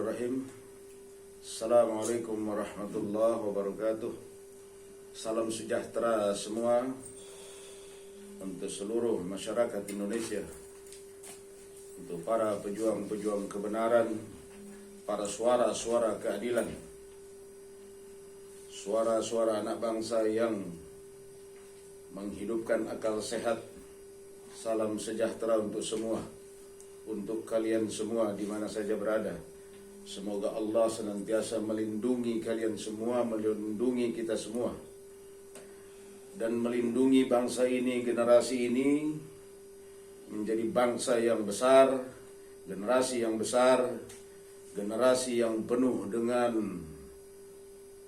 Bismillahirrahmanirrahim. Assalamualaikum warahmatullahi wabarakatuh. Salam sejahtera semua untuk seluruh masyarakat Indonesia, untuk para pejuang-pejuang kebenaran, para suara-suara keadilan, suara-suara anak bangsa yang menghidupkan akal sehat. Salam sejahtera untuk semua, untuk kalian semua di mana saja berada. Semoga Allah senantiasa melindungi kalian semua, melindungi kita semua, dan melindungi bangsa ini, generasi ini menjadi bangsa yang besar, generasi yang besar, generasi yang penuh dengan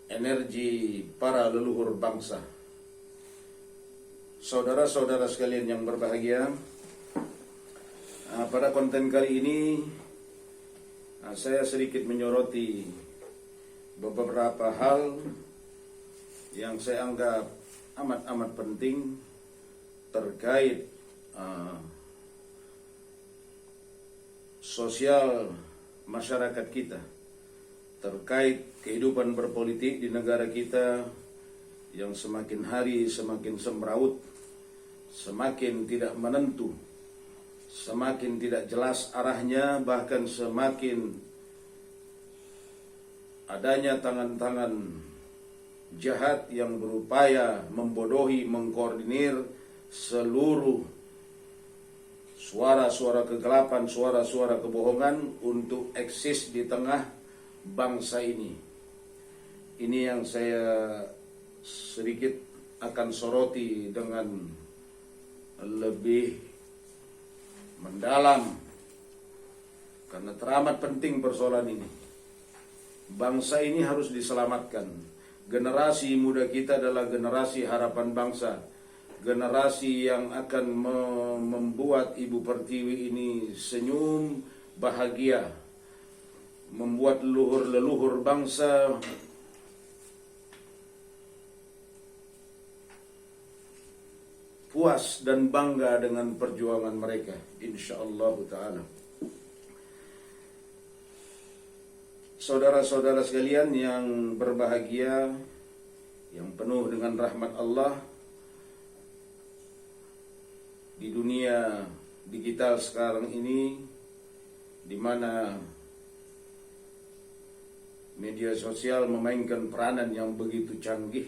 energi para leluhur bangsa. Saudara-saudara sekalian yang berbahagia, pada konten kali ini saya sedikit menyoroti beberapa hal yang saya anggap amat penting terkait sosial masyarakat kita, terkait kehidupan berpolitik di negara kita yang semakin hari semakin semraut, semakin tidak menentu, semakin tidak jelas arahnya, bahkan semakin adanya tangan-tangan jahat yang berupaya membodohi, mengkoordinir seluruh suara-suara kegelapan, suara-suara kebohongan untuk eksis di tengah bangsa ini. Ini yang saya sedikit akan soroti dengan lebih mendalam, karena teramat penting persoalan ini. Bangsa ini harus diselamatkan. Generasi muda kita adalah generasi harapan bangsa, generasi yang akan membuat Ibu Pertiwi ini senyum bahagia, membuat leluhur-leluhur bangsa puas dan bangga dengan perjuangan mereka, insyaallah ta'ala. Saudara-saudara sekalian yang berbahagia, yang penuh dengan rahmat Allah, di dunia digital sekarang ini, di mana media sosial memainkan peranan yang begitu canggih,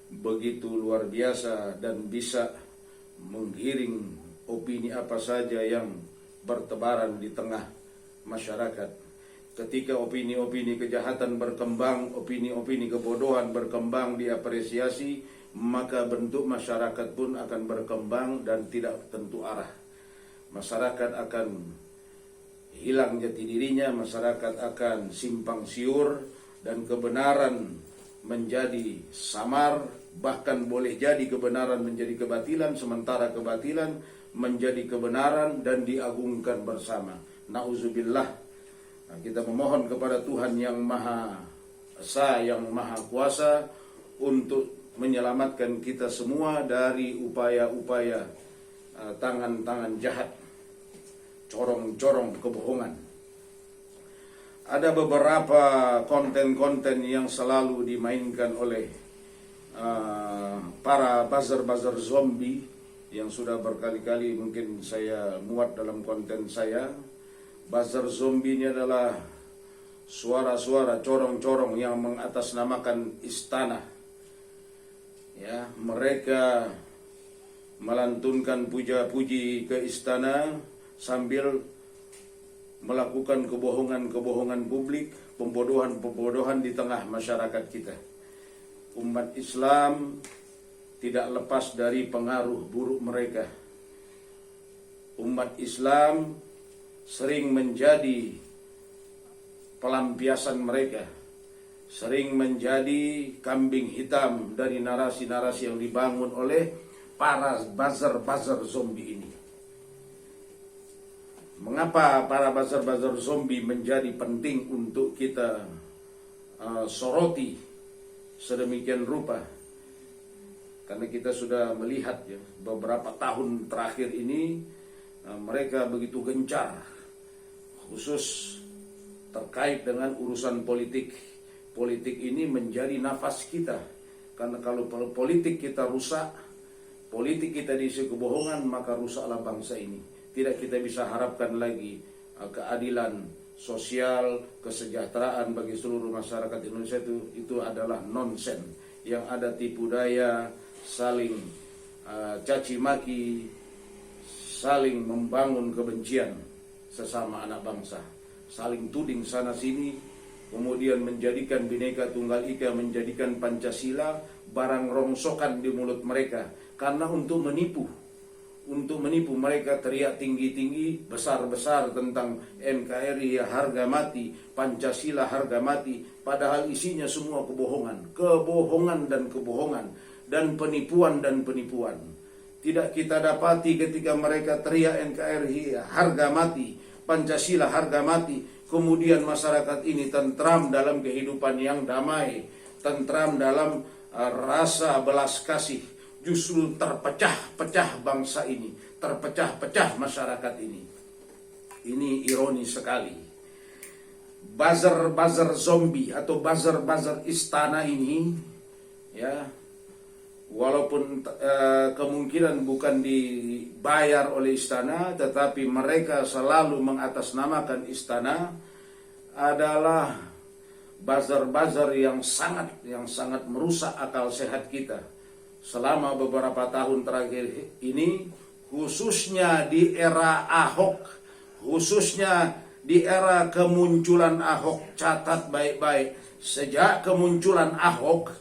begitu luar biasa, dan bisa menggiring opini apa saja yang bertebaran di tengah masyarakat. Ketika opini-opini kejahatan berkembang, opini-opini kebodohan berkembang, diapresiasi, maka bentuk masyarakat pun akan berkembang dan tidak tentu arah. Masyarakat akan hilang jati dirinya, masyarakat akan simpang siur, dan kebenaran menjadi samar, bahkan boleh jadi kebenaran menjadi kebatilan, sementara kebatilan menjadi kebenaran dan diagungkan bersama. Nauzubillah. Nah, kita memohon kepada Tuhan yang Maha Esa, yang Maha Kuasa, untuk menyelamatkan kita semua dari upaya-upaya tangan-tangan jahat, corong-corong kebohongan. Ada beberapa konten-konten yang selalu dimainkan oleh para buzzer-buzzer zombie yang sudah berkali-kali mungkin saya muat dalam konten saya. Buzzer zombie ini adalah suara-suara corong-corong yang mengatasnamakan istana. Ya, mereka melantunkan puja-puji ke istana sambil melakukan kebohongan-kebohongan publik, pembodohan-pembodohan di tengah masyarakat kita. Umat Islam tidak lepas dari pengaruh buruk mereka. Umat Islam sering menjadi pelampiasan mereka, sering menjadi kambing hitam dari narasi-narasi yang dibangun oleh para buzzer-buzzer zombie ini. Mengapa para buzzer-buzzer zombie menjadi penting untuk kita soroti sedemikian rupa? Karena kita sudah melihat ya, beberapa tahun terakhir ini mereka begitu gencar, khusus terkait dengan urusan politik. Politik ini menjadi nafas kita. Karena kalau politik kita rusak, politik kita diisi kebohongan, maka rusaklah bangsa ini. Tidak kita bisa harapkan lagi keadilan sosial, kesejahteraan bagi seluruh masyarakat Indonesia. Itu adalah nonsen. Yang ada tipu daya, saling caci maki, saling membangun kebencian sesama anak bangsa, saling tuding sana sini, kemudian menjadikan Bhinneka Tunggal Ika, menjadikan Pancasila barang rongsokan di mulut mereka. Karena untuk menipu mereka teriak tinggi-tinggi, besar-besar tentang NKRI harga mati, Pancasila harga mati, padahal isinya semua kebohongan dan penipuan. Tidak kita dapati ketika mereka teriak NKRI harga mati, Pancasila harga mati, kemudian masyarakat ini tentram dalam kehidupan yang damai, tentram dalam rasa belas kasih. Justru terpecah-pecah bangsa ini, terpecah-pecah masyarakat ini. Ini ironi sekali. Buzzer zombie atau buzzer istana ini, ya, walaupun kemungkinan bukan dibayar oleh istana, tetapi mereka selalu mengatasnamakan istana, adalah buzzer yang sangat merusak akal sehat kita. Selama beberapa tahun terakhir ini, khususnya di era Ahok, khususnya di era kemunculan Ahok, catat baik-baik, sejak kemunculan Ahok,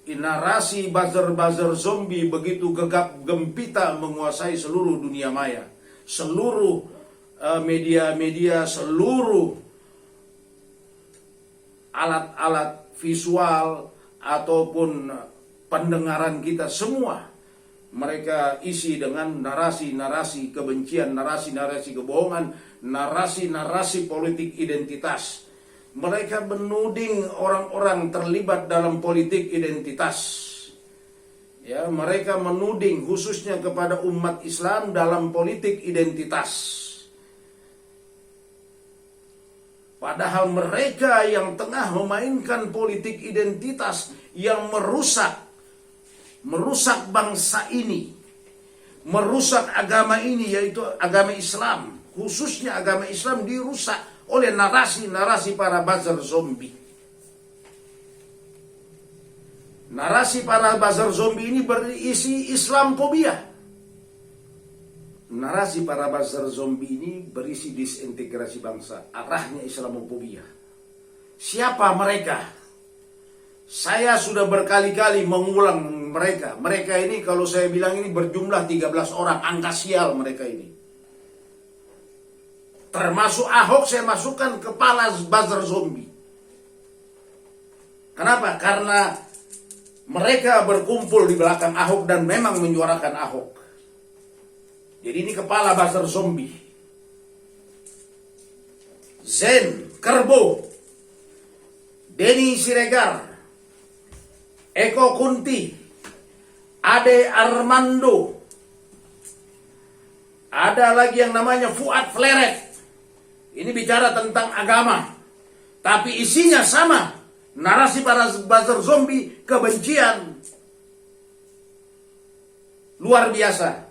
narasi buzzer zombie begitu gegap gempita menguasai seluruh dunia maya, seluruh media-media, seluruh alat-alat visual ataupun pendengaran kita, semua mereka isi dengan narasi-narasi kebencian, narasi-narasi kebohongan, narasi-narasi politik identitas. Mereka menuding orang-orang terlibat dalam politik identitas. Ya, mereka menuding khususnya kepada umat Islam dalam politik identitas. Padahal mereka yang tengah memainkan politik identitas yang merusak bangsa ini, merusak agama ini, yaitu agama Islam. Khususnya agama Islam dirusak oleh narasi-narasi para buzzer zombie. Narasi para buzzer zombie ini berisi Islamfobia. Narasi para buzzer zombie ini berisi disintegrasi bangsa, arahnya Islamofobia. Siapa mereka? Saya sudah berkali-kali mengulang mereka. Mereka ini kalau saya bilang ini berjumlah 13 orang, angka sial mereka ini. Termasuk Ahok saya masukkan kepala buzzer zombie. Kenapa? Karena mereka berkumpul di belakang Ahok dan memang menyuarakan Ahok. Jadi ini kepala buzzer zombie. Zen Kerbo, Denny Siregar, Eko Kunti, Ade Armando, ada lagi yang namanya Fuad Fleret. Ini bicara tentang agama, tapi isinya sama. Narasi para buzzer zombie, kebencian. Luar biasa.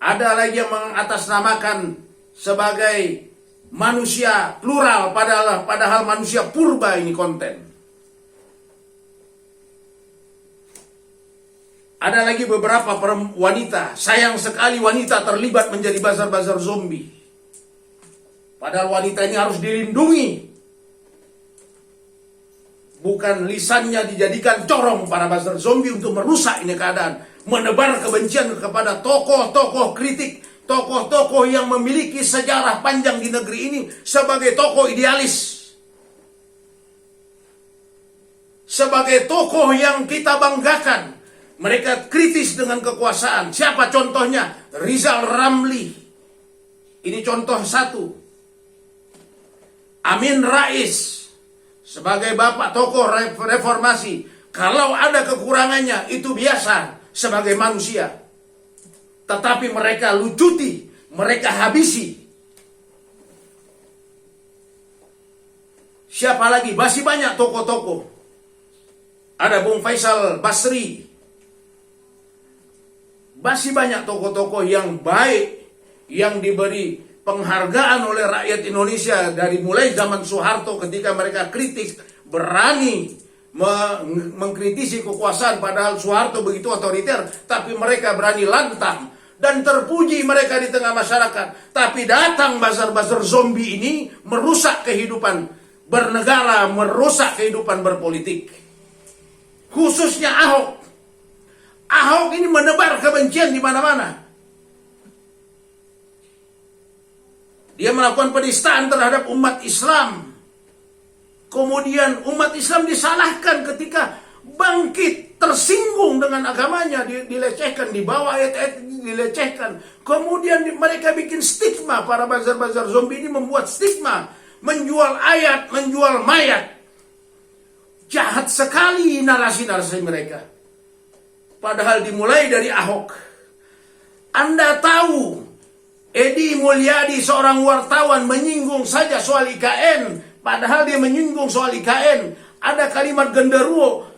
Ada lagi yang mengatasnamakan sebagai manusia plural, padahal manusia purba ini konten. Ada lagi beberapa wanita, sayang sekali wanita terlibat menjadi buzzer zombie. Padahal wanita ini harus dilindungi. Bukan lisannya dijadikan corong para buzzer zombie untuk merusak ini keadaan. Menebar kebencian kepada tokoh-tokoh kritik, tokoh-tokoh yang memiliki sejarah panjang di negeri ini sebagai tokoh idealis. Sebagai tokoh yang kita banggakan. Mereka kritis dengan kekuasaan. Siapa contohnya? Rizal Ramli. Ini contoh satu. Amin Rais. Sebagai bapak tokoh reformasi. Kalau ada kekurangannya, itu biasa sebagai manusia. Tetapi mereka lucuti. Mereka habisi. Siapa lagi? Masih banyak tokoh-tokoh. Ada Bung Faisal Basri. Masih banyak tokoh-tokoh yang baik, yang diberi penghargaan oleh rakyat Indonesia dari mulai zaman Soeharto ketika mereka kritis, berani mengkritisi kekuasaan, padahal Soeharto begitu otoriter, tapi mereka berani lantang dan terpuji mereka di tengah masyarakat. Tapi datang buzzer-buzzer zombie ini merusak kehidupan bernegara, merusak kehidupan berpolitik. Khususnya Ahok. Ahok ini menebar kebencian di mana-mana. Dia melakukan penistaan terhadap umat Islam. Kemudian umat Islam disalahkan ketika bangkit, tersinggung dengan agamanya, dilecehkan, di bawah ayat-ayat dilecehkan. Kemudian mereka bikin stigma, para bazar-bazar zombie ini membuat stigma, menjual ayat, menjual mayat. Jahat sekali narasi-narasi mereka. Padahal dimulai dari Ahok. Anda tahu, Edi Mulyadi seorang wartawan menyinggung saja soal IKN. Padahal dia menyinggung soal IKN. Ada kalimat genderuwo.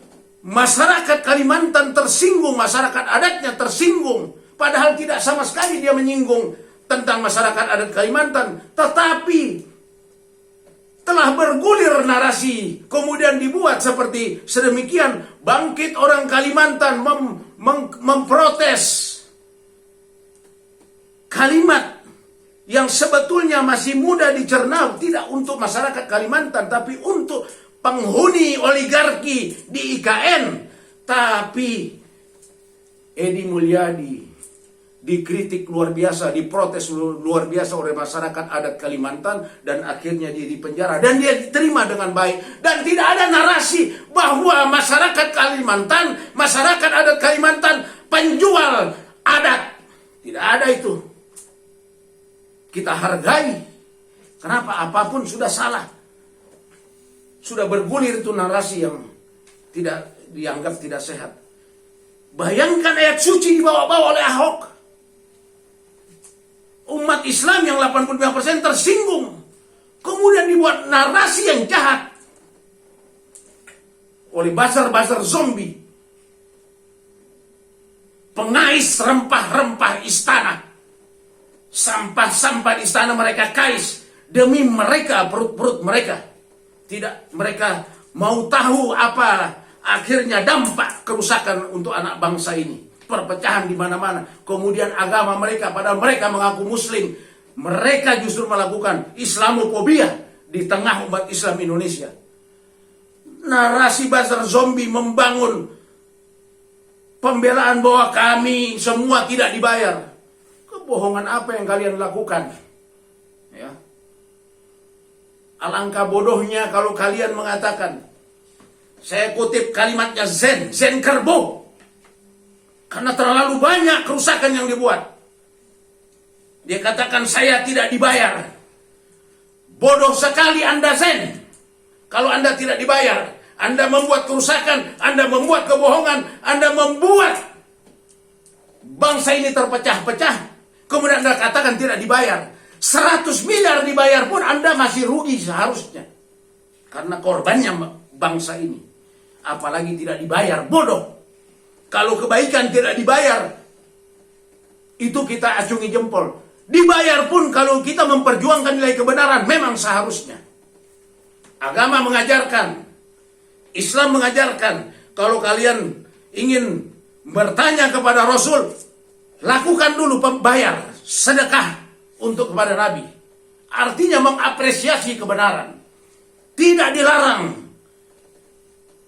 Masyarakat Kalimantan tersinggung, masyarakat adatnya tersinggung. Padahal tidak sama sekali dia menyinggung tentang masyarakat adat Kalimantan. Tetapi telah bergulir narasi, kemudian dibuat seperti sedemikian. Bangkit orang Kalimantan memprotes kalimat yang sebetulnya masih mudah dicerna, tidak untuk masyarakat Kalimantan, tapi untuk penghuni oligarki di IKN. Tapi Edi Mulyadi dikritik luar biasa, diprotes luar biasa oleh masyarakat adat Kalimantan, dan akhirnya dia dipenjara, dan dia diterima dengan baik. Dan tidak ada narasi bahwa masyarakat Kalimantan, masyarakat adat Kalimantan penjual adat. Tidak ada itu. Kita hargai. Kenapa? Apapun sudah salah. Sudah bergulir itu narasi yang tidak dianggap tidak sehat. Bayangkan ayat suci dibawa-bawa oleh Ahok. Umat Islam yang 85% tersinggung. Kemudian dibuat narasi yang jahat oleh buzzer-buzzer zombie. Pengais rempah-rempah istana. Sampah-sampah di istana mereka kais demi mereka, perut-perut mereka. Tidak, mereka mau tahu apa akhirnya dampak kerusakan untuk anak bangsa ini. Perpecahan di mana-mana. Kemudian agama mereka, padahal mereka mengaku muslim, mereka justru melakukan Islamofobia di tengah umat Islam Indonesia. Narasi buzzer zombie membangun pembelaan bahwa kami semua tidak dibayar. Kebohongan apa yang kalian lakukan? Ya. Alangkah bodohnya kalau kalian mengatakan, saya kutip kalimatnya Zen Kerbo. Karena terlalu banyak kerusakan yang dibuat. Dia katakan saya tidak dibayar. Bodoh sekali Anda Zen. Kalau Anda tidak dibayar, Anda membuat kerusakan, Anda membuat kebohongan, Anda membuat bangsa ini terpecah-pecah. Kemudian Anda katakan tidak dibayar. 100 miliar dibayar pun Anda masih rugi seharusnya. Karena korbannya bangsa ini. Apalagi tidak dibayar, bodoh. Kalau kebaikan tidak dibayar, itu kita acungi jempol. Dibayar pun kalau kita memperjuangkan nilai kebenaran, memang seharusnya. Agama mengajarkan, Islam mengajarkan, kalau kalian ingin bertanya kepada Rasul, lakukan dulu bayar, sedekah untuk kepada Nabi. Artinya mengapresiasi kebenaran. Tidak dilarang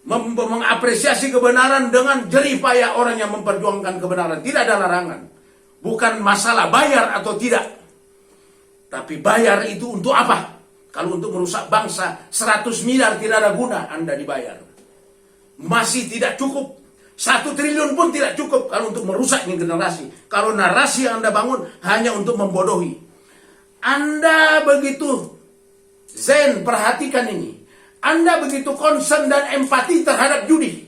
mengapresiasi kebenaran dengan jerih payah orang yang memperjuangkan kebenaran. Tidak ada larangan. Bukan masalah bayar atau tidak. Tapi bayar itu untuk apa? Kalau untuk merusak bangsa, 100 miliar tidak ada guna Anda dibayar. Masih tidak cukup. 1 triliun pun tidak cukup kalau untuk merusak ini generasi. Kalau narasi yang Anda bangun hanya untuk membodohi. Anda begitu zen, perhatikan ini. Anda begitu concern dan empati terhadap judi.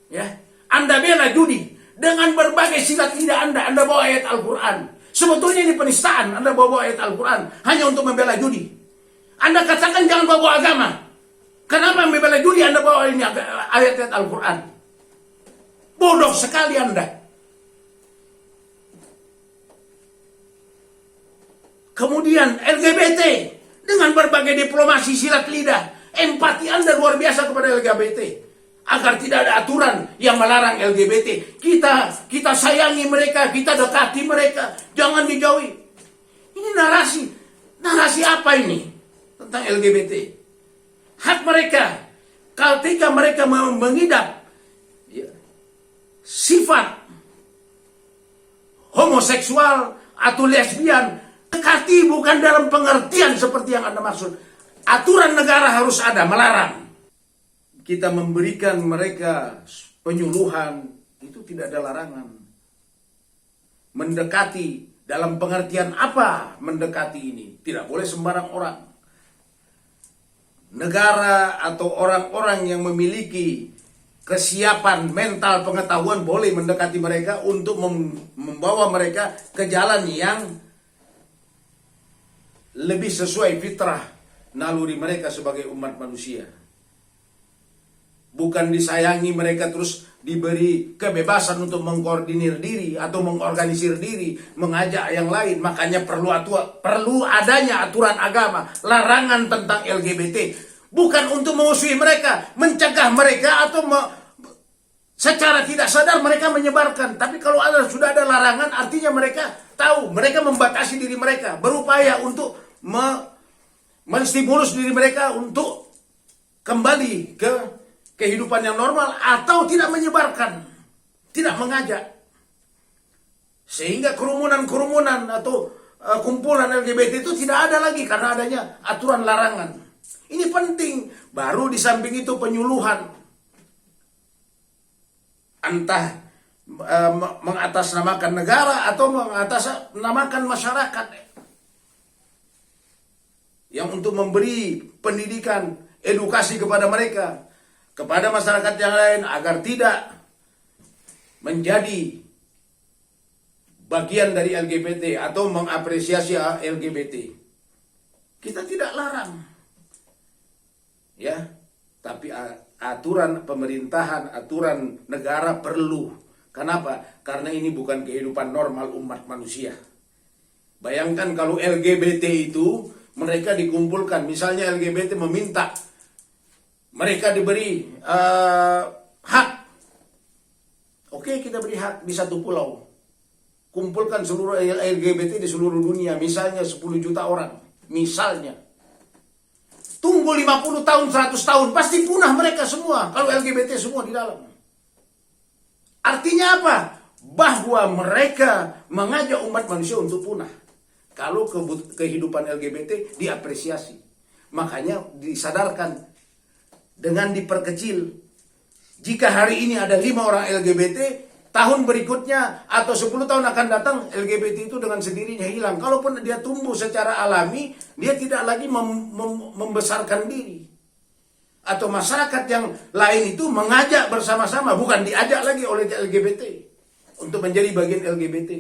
Ya, Anda bela judi dengan berbagai silat lidah Anda. Anda bawa ayat Al-Quran. Sebetulnya ini penistaan. Anda bawa ayat Al-Quran hanya untuk membela judi. Anda katakan jangan bawa agama. Kenapa membela judi Anda bawa ini ayat-ayat Al-Quran? Bodoh sekali Anda. Kemudian LGBT dengan berbagai diplomasi silat lidah, empati Anda luar biasa kepada LGBT agar tidak ada aturan yang melarang LGBT. Kita sayangi mereka, kita dekati mereka, jangan dijauhi. Ini narasi apa ini tentang LGBT? Hak mereka, ketika mereka mengidap sifat homoseksual atau lesbian, dekati bukan dalam pengertian seperti yang Anda maksud. Aturan negara harus ada, melarang. Kita memberikan mereka penyuluhan, itu tidak ada larangan. Mendekati, dalam pengertian apa mendekati ini? Tidak boleh sembarang orang. Negara atau orang-orang yang memiliki kesiapan mental pengetahuan boleh mendekati mereka untuk membawa mereka ke jalan yang lebih sesuai fitrah naluri mereka sebagai umat manusia. Bukan disayangi mereka terus diberi kebebasan untuk mengkoordinir diri atau mengorganisir diri, mengajak yang lain. Makanya perlu adanya aturan agama, larangan tentang LGBT. Bukan untuk memusuhi mereka, mencegah mereka atau secara tidak sadar mereka menyebarkan. Tapi kalau sudah ada larangan, artinya mereka tahu, mereka membatasi diri mereka, berupaya untuk menstimulus diri mereka untuk kembali ke kehidupan yang normal atau tidak menyebarkan, tidak mengajak. Sehingga kerumunan-kerumunan atau kumpulan LGBT itu tidak ada lagi karena adanya aturan larangan. Ini penting. Baru di samping itu penyuluhan. Entah mengatasnamakan negara atau mengatasnamakan masyarakat. Yang untuk memberi pendidikan, edukasi kepada mereka, kepada masyarakat yang lain agar tidak menjadi bagian dari LGBT atau mengapresiasi LGBT. Kita tidak larang. Ya, tapi aturan pemerintahan, aturan negara perlu. Kenapa? Karena ini bukan kehidupan normal umat manusia. Bayangkan kalau LGBT itu mereka dikumpulkan, misalnya LGBT meminta mereka diberi hak. Oke, kita beri hak di satu pulau. Kumpulkan seluruh LGBT di seluruh dunia, misalnya 10 juta orang. Misalnya. Tunggu 50 tahun, 100 tahun, pasti punah mereka semua. Kalau LGBT semua di dalam. Artinya apa? Bahwa mereka mengajak umat manusia untuk punah. Kalau kehidupan LGBT diapresiasi. Makanya disadarkan dengan diperkecil. Jika hari ini ada 5 orang LGBT, tahun berikutnya atau 10 tahun akan datang, LGBT itu dengan sendirinya hilang. Kalaupun dia tumbuh secara alami, dia tidak lagi membesarkan diri. Atau masyarakat yang lain itu mengajak bersama-sama, bukan diajak lagi oleh LGBT untuk menjadi bagian LGBT.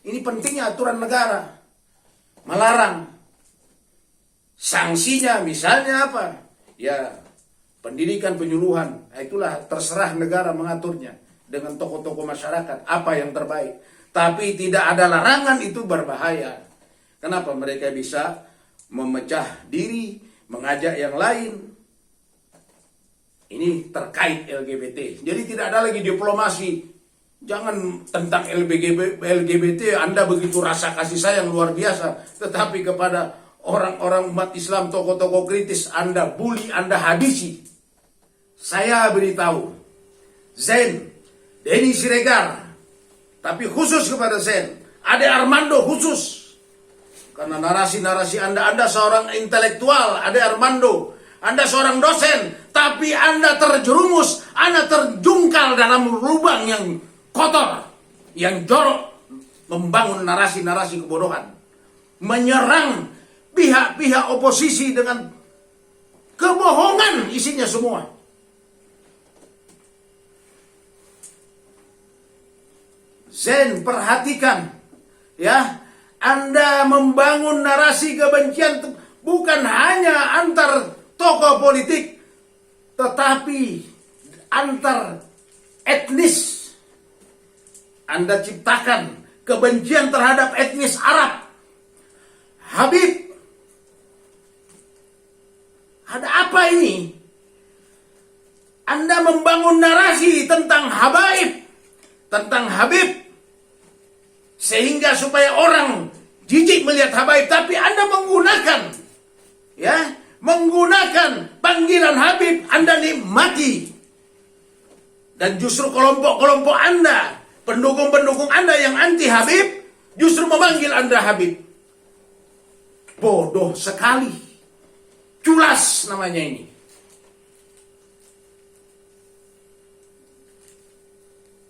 Ini pentingnya aturan negara. Melarang. Sanksinya misalnya apa? Ya, pendidikan, penyuluhan. Itulah terserah negara mengaturnya. Dengan tokoh-tokoh masyarakat, apa yang terbaik. Tapi tidak ada larangan, itu berbahaya. Kenapa? Mereka bisa memecah diri, mengajak yang lain. Ini terkait LGBT. Jadi tidak ada lagi diplomasi. Jangan tentang LGBT, Anda begitu rasa kasih sayang luar biasa. Tetapi kepada orang-orang umat Islam, tokoh-tokoh kritis, Anda bully, Anda habisi. Saya beritahu, Zen, Denny Siregar, tapi khusus kepada Zen, Ade Armando khusus. Karena narasi-narasi Anda seorang intelektual, Ade Armando, Anda seorang dosen, tapi Anda terjerumus, Anda terjungkal dalam lubang yang kotor, yang jorok, membangun narasi-narasi kebodohan, menyerang pihak-pihak oposisi dengan kebohongan isinya semua. Zen, perhatikan, ya, Anda membangun narasi kebencian bukan hanya antar tokoh politik, Tetapi antar etnis Anda ciptakan kebencian terhadap etnis Arab. Habib, ada apa ini? Anda membangun narasi tentang habaib, tentang Habib, sehingga supaya orang jijik melihat habaib, tapi Anda menggunakan panggilan Habib, Anda nikmati. Dan justru kelompok-kelompok Anda, pendukung-pendukung Anda yang anti Habib, justru memanggil Anda Habib. Bodoh sekali. Culas namanya ini.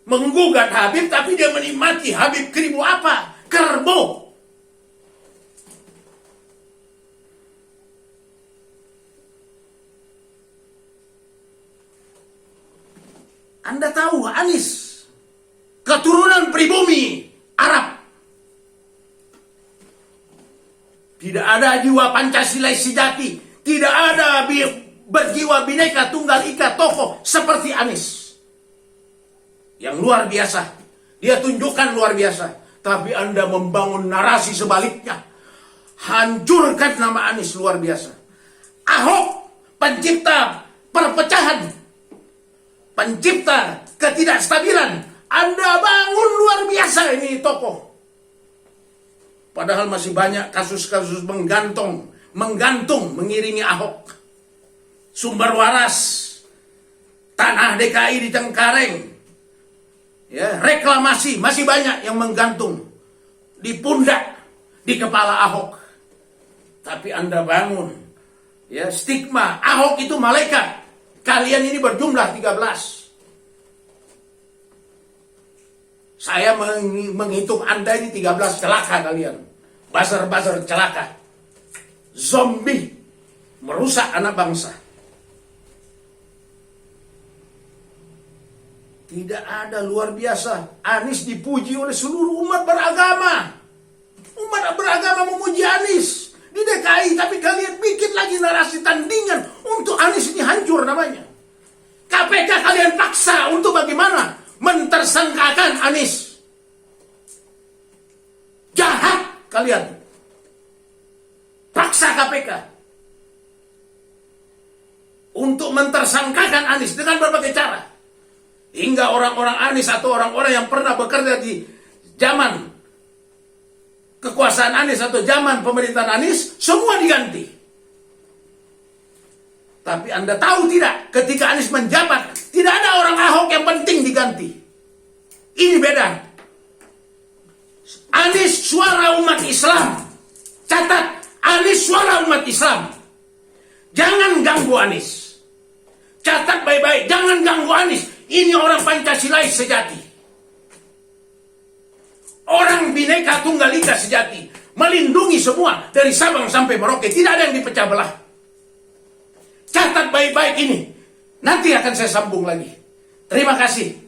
Menggugat Habib, tapi dia menikmati Habib. Keribu apa? Kerbau. Anda tahu Anies keturunan pribumi Arab. Tidak ada jiwa Pancasila sejati. Tidak ada berjiwa bineka tunggal ika tokoh seperti Anies. Yang luar biasa. Dia tunjukkan luar biasa. Tapi Anda membangun narasi sebaliknya. Hancurkan nama Anies luar biasa. Ahok, pencipta perpecahan. Pencipta ketidakstabilan. Anda bangun luar biasa ini tokoh. Padahal masih banyak kasus-kasus menggantung mengiringi Ahok. Sumber waras. Tanah DKI di Cengkareng. Ya, reklamasi masih banyak yang menggantung di pundak, di kepala Ahok. Tapi Anda bangun ya stigma Ahok itu malaikat. Kalian ini berjumlah 13. Saya menghitung Anda ini 13 celaka kalian. Buzzer-buzzer celaka. Zombie merusak anak bangsa. Tidak ada, luar biasa. Anies dipuji oleh seluruh umat beragama. Umat beragama memuji Anies di DKI, tapi kalian bikin lagi narasi tandingan untuk Anies ini hancur namanya. KPK kalian paksa untuk bagaimana? Mentersangkakan Anies. Jahat kalian. Paksa KPK untuk mentersangkakan Anies dengan berbagai cara. Hingga orang-orang Anies atau orang-orang yang pernah bekerja di zaman kekuasaan Anies atau zaman pemerintahan Anies, semua diganti. Tapi Anda tahu tidak, ketika Anies menjabat, tidak ada orang Ahok yang penting diganti. Ini beda. Anies suara umat Islam. Catat, Anies suara umat Islam. Jangan ganggu Anies. Catat baik-baik, jangan ganggu Anies. Ini orang Pancasilais sejati. Orang Bhinneka Tunggal Ika sejati. Melindungi semua dari Sabang sampai Merauke. Tidak ada yang dipecah belah. Catat baik-baik ini. Nanti akan saya sambung lagi. Terima kasih.